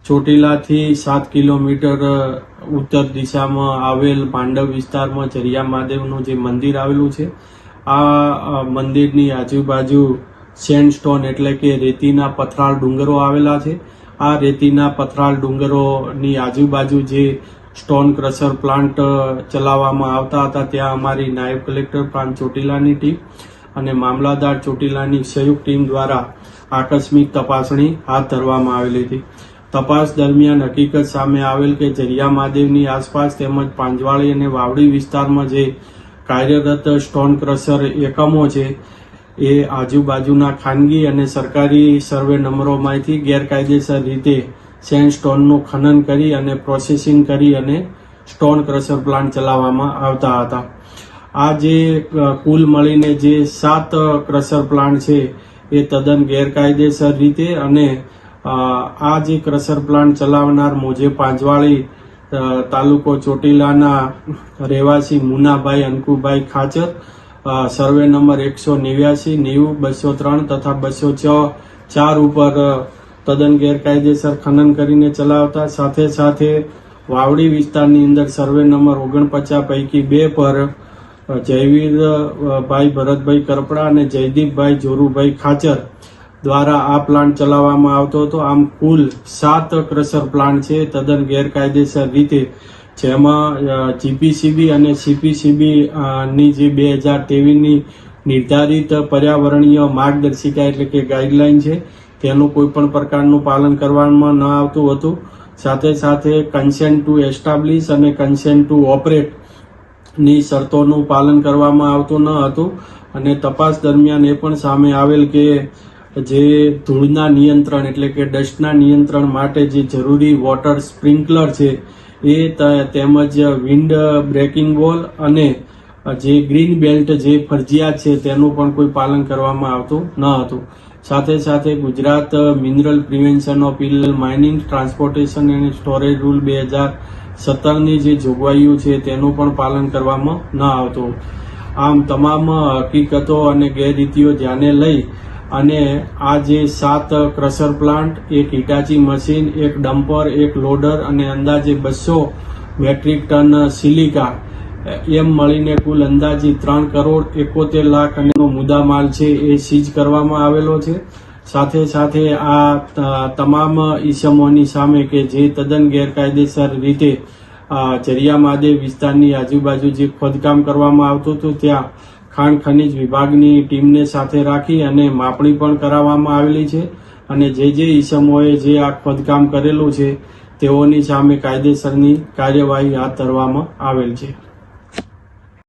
ચોટીલાથી 7 kilometre ઉત્તર દિશામાં આવેલ પાંડવ વિસ્તારમાં ચરિયા મહાદેવનું જે મંદિર આવેલું છે, આ મંદિરની આજુબાજુ સેન્ડસ્ટોન એટલે કે રેતીના પથરાળ ડુંગરો આવેલા છે. આ રેતીના પથરાળ ડુંગરોની આજુબાજુ જે સ્ટોન ક્રશર પ્લાન્ટ ચલાવવામાં આવતા હતા, ત્યાં અમારી નાયબ કલેક્ટર પ્રાંત ચોટીલાની ટીમ અને મામલતદાર ચોટીલાની સંયુક્ત ટીમ દ્વારા આકસ્મિક તપાસણી હાથ ધરવામાં આવેલી હતી. તપાસ દરમિયાન હકીકત સામે આવેલ કે ચરિયા મહાદેવની આસપાસ તેમજ પાંજવાળી અને વાવડી વિસ્તારમાં જે કાર્યરત સ્ટોન ક્રશર એકમો છે, એ આજુબાજુના ખાનગી અને સરકારી સર્વે નંબરોમાંથી ગેરકાયદેસર રીતે સેન્ડસ્ટોનનું ખનન કરી અને પ્રોસેસિંગ કરી અને સ્ટોન ક્રશર પ્લાન્ટ ચલાવવામાં આવતા હતા. આ જે કુલ મળીને જે 7 ક્રશર પ્લાન્ટ છે, એ તદ્દન ગેરકાયદેસર રીતે અને આ જે ક્રશર પ્લાન્ટ ચલાવનાર મોજે પાંજવાળી તાલુકો ચોટીલાના રહેવાસી મુનાભાઈ અંકુભાઈ ખાચર, સર્વે નંબર 189, 90, 203 તથા 204 ઉપર તદ્દન ગેરકાયદેસર ખનન કરીને ચલાવતા, સાથે સાથે વાવડી વિસ્તારની અંદર સર્વે નંબર 49 પૈકી 2 પર જયવીરભાઈ ભરતભાઈ કરપડા અને જયદીપભાઈ જોરુભાઈ ખાચર દ્વારા આ પ્લાન્ટ ચલાવવામાં આવતો હતો. આમ કુલ 7 ક્રશર પ્લાન્ટ છે તદ્દન ગેરકાયદેસર રીતે, જેમાં જીપીસીબી અને સીપીસીબી ની જે 2023ની નિર્ધારિત પર્યાવરણીય માર્ગદર્શિકા એટલે કે ગાઈડલાઈન છે, તેનું કોઈ પણ પ્રકારનું પાલન કરવામાં ન આવતું હતું. સાથે સાથે કન્સેન્ટ ટુ એસ્ટાબ્લિશ અને કન્સેન્ટ ટુ ઓપરેટ ની શરતોનું પાલન કરવામાં આવતું ન હતું. અને તપાસ દરમિયાન એ પણ સામે આવેલ કે જે ધૂળના નિયંત્રણ એટલે કે ડસ્ટના નિયંત્રણ માટે જે જરૂરી વોટર સ્પ્રિંકલર છે, એ તેમજ વિન્ડ બ્રેકિંગ વોલ અને જે ગ્રીન બેલ્ટ જે ફરજિયાત છે, તેનું પણ કોઈ પાલન કરવામાં આવતું ન હતું. સાથે સાથે Gujarat mineral prevention of illegal mining, transportation અને સ્ટોરેજ રૂલ 2017ની જે જોગવાઈઓ છે, તેનું પણ પાલન કરવામાં ન આવતું. આમ તમામ હકીકતો અને ગેરરીતિઓ ધ્યાને લઈ અને આ જે 7 ક્રશર પ્લાન્ટ, એક હિટાચી મશીન, એક ડમ્પર, એક લોડર અને અંદાજે 200 મેટ્રિક ટન સિલિકા, એમ મળીને કુલ અંદાજે 3,71,00,000 અને મુદ્દામાલ છે એ સીઝ કરવામાં આવેલો છે. સાથે સાથે આ તમામ ઈસમોની સામે કે જે તદ્દન ગેરકાયદેસર રીતે ચરિયા મહાદેવ વિસ્તારની આજુબાજુ જે ખોદકામ કરવામાં આવતું હતું, ત્યાં ખાણ ખનીજ વિભાગની ટીમને સાથે રાખી અને માપણી પણ કરાવવામાં આવેલી છે. અને જે ઈસમોએ જે આ ખોદકામ કરેલું છે, તેઓની સામે કાયદેસરની કાર્યવાહી હાથ ધરવામાં આવેલ છે.